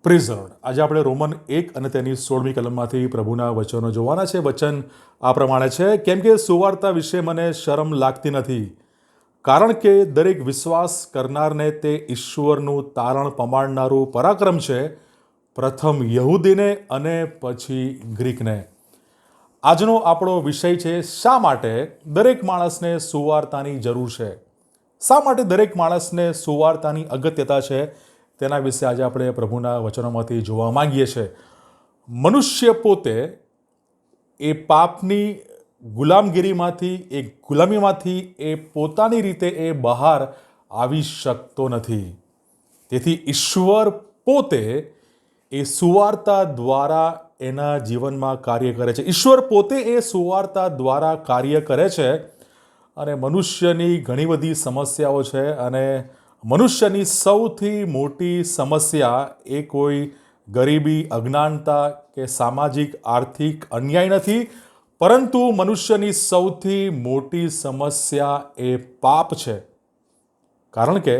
પ્રિઝર્વડ. આજે આપણે રોમન 1 અને તેની 16મી કલમમાંથી પ્રભુના વચનો જોવાના છે. વચન આ પ્રમાણે છે, કેમ કે સુવાર્તા વિશે મને શરમ લાગતી નથી, કારણ કે દરેક વિશ્વાસ કરનારને તે ઈશ્વરનું તારણ પમાડનારું પરાક્રમ છે, પ્રથમ યહૂદીને અને પછી ગ્રીકને. આજનો આપણો વિષય છે, શા માટે દરેક માણસને સુવાર્તાની જરૂર છે. શા માટે દરેક માણસને સુવાર્તાની અગત્યતા છે, તેના વિશે આજે આપણે પ્રભુના વચનોમાંથી જોવા માંગીએ છીએ. મનુષ્ય પોતે એ પાપની ગુલામીમાંથી એ પોતાની રીતે એ બહાર આવી શકતો નથી. તેથી ઈશ્વર પોતે એ સુવાર્તા દ્વારા એના જીવનમાં કાર્ય કરે છે. ઈશ્વર પોતે એ સુવાર્તા દ્વારા કાર્ય કરે છે અને મનુષ્યની ઘણી બધી સમસ્યાઓ છે અને મનુષ્યની સૌથી મોટી સમસ્યા એ કોઈ ગરીબી, અજ્ઞાનતા કે સામાજિક આર્થિક અન્યાય નથી, પરંતુ મનુષ્યની સૌથી મોટી સમસ્યા એ પાપ છે. કારણ કે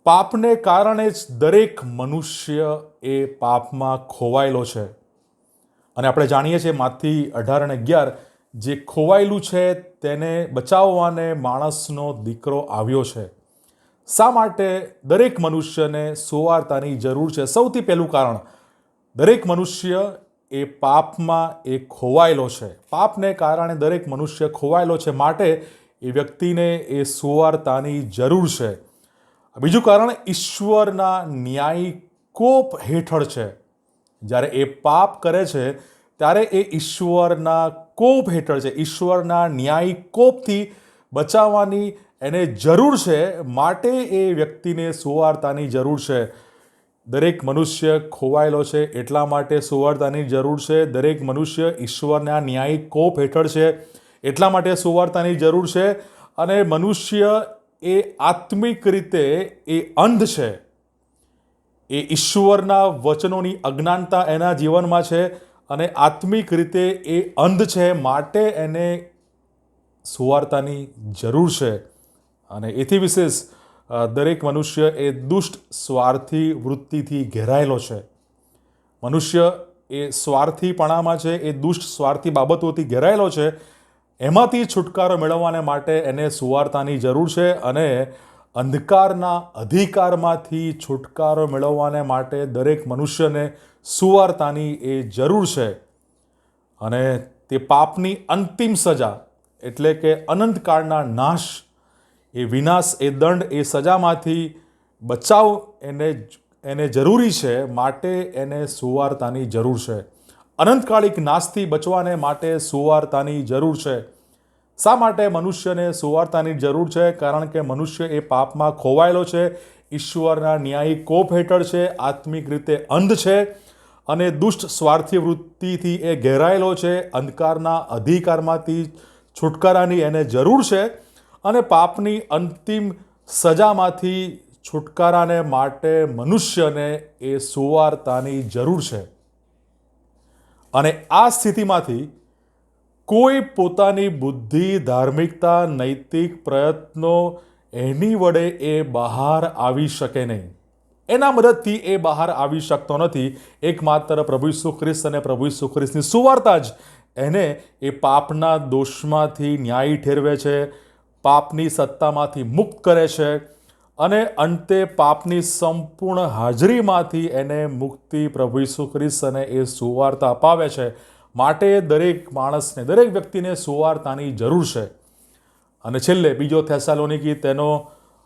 પાપને કારણે જ દરેક મનુષ્ય એ પાપમાં ખોવાયેલો છે. અને આપણે જાણીએ છીએ માથી 18 અને 11, જે ખોવાયેલું છે તેને બચાવવાને માણસનો દીકરો આવ્યો છે. શા માટે દરેક મનુષ્યને સુવાર્તાની જરૂર છે? સૌથી પહેલું કારણ, દરેક મનુષ્ય એ પાપમાં એ ખોવાયેલો છે. પાપને કારણે દરેક મનુષ્ય ખોવાયેલો છે, માટે એ વ્યક્તિને એ સુવાર્તાની જરૂર છે. બીજું કારણ, ઈશ્વરના ન્યાયી કોપ હેઠળ છે. જ્યારે એ પાપ કરે છે ત્યારે એ ઈશ્વરના કોપ હેઠળ છે. ઈશ્વરના ન્યાયી કોપથી બચાવવાની એને જરૂર છે, માટે એ વ્યક્તિને સુવાર્તાની જરૂર છે. દરેક મનુષ્ય ખોવાયેલો છે, એટલા માટે સુવાર્તાની જરૂર છે. દરેક મનુષ્ય ઈશ્વરના ન્યાયી કોપ હેઠળ છે, એટલા માટે સુવાર્તાની જરૂર છે. અને મનુષ્ય એ આત્મિક રીતે એ અંધ છે. એ ઈશ્વરના વચનોની અજ્ઞાનતા એના જીવનમાં છે અને આત્મિક રીતે એ અંધ છે, માટે એને સુવાર્તાની જરૂર છે. અને એથી વિશેષ દરેક મનુષ્ય એ દુષ્ટ સ્વાર્થી વૃત્તિથી ઘેરાયેલો છે. મનુષ્ય એ સ્વાર્થીપણામાં છે, એ દુષ્ટ સ્વાર્થી બાબતોથી ઘેરાયેલો છે. એમાંથી છુટકારો મેળવવાને માટે એને સુવાર્તાની જરૂર છે અને અંધકારના અધિકારમાંથી છુટકારો મેળવવાને માટે દરેક મનુષ્યને સુવાર્તાની એ જરૂર છે. અને તે પાપની અંતિમ સજા, એટલે કે અનંતકાળના નાશ, એ વિનાશ, એ દંડ, એ સજામાંથી બચાવ એને જરૂરી છે, માટે એને સુવાર્તાની જરૂર છે. અનંતકાળિક નાશથી બચવાને માટે સુવાર્તાની જરૂર છે. શા માટે મનુષ્યને સુવાર્તાની જરૂર છે? કારણ કે મનુષ્ય એ પાપમાં ખોવાયેલો છે, ઈશ્વરના ન્યાયી કોપ હેઠળ છે, આત્મિક રીતે અંધ છે અને દુષ્ટ સ્વાર્થી વૃત્તિથી એ ઘેરાયેલો છે. અંધકારના અધિકારમાંથી છુટકારાની એને જરૂર છે અને પાપની અંતિમ સજામાંથી છુટકારાને માટે મનુષ્યને એ સુવાર્તાની જરૂર છે. અને આ સ્થિતિમાંથી કોઈ પોતાની બુદ્ધિ, ધાર્મિકતા, નૈતિક પ્રયત્નો એની વડે એ બહાર આવી શકે નહીં. એના મદદથી એ બહાર આવી શકતો નથી. એકમાત્ર પ્રભુ ઈસુ ખ્રિસ્ત અને પ્રભુ ઈસુ ખ્રિસ્તની સુવાર્તા જ એને એ પાપના દોષમાંથી ન્યાયી ઠેરવે છે, પાપની સત્તામાંથી મુક્ત કરે છે અને અંતે પાપની સંપૂર્ણ હાજરીમાંથી એને મુક્તિ પ્રભુ ઈસુ ખ્રિસ્ત અને એ સુવાર્તા અપાવે છે. માટે દરેક માણસને, દરેક વ્યક્તિને સુવાર્તાની જરૂર છે. અને છેલ્લે બીજો થેસાલોનિકી તેનો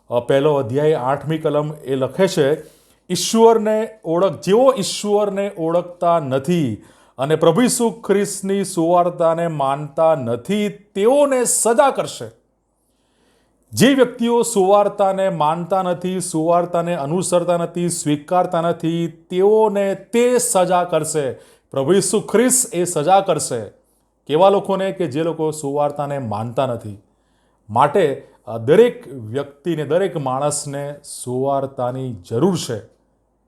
1 અધ્યાય 8મી કલમ એ લખે છે, જેઓ ઈશ્વરને ઓળખતા નથી અને પ્રભુ ઈસુ ખ્રિસ્તની સુવાર્તાને માનતા નથી, તેઓને સજા કરશે. જે વ્યક્તિઓ સુવાર્તાને માનતા નથી, સુવાર્તાને અનુસરતા નથી, સ્વીકારતા નથી, તેઓને તે સજા કરશે. પ્રભુ ઈસુ ખ્રિસ્ત એ સજા કરશે. કેવા લોકોને? કે જે લોકો સુવાર્તાને માનતા નથી. માટે દરેક વ્યક્તિને, દરેક માણસને સુવાર્તાની જરૂર છે.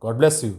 God bless you.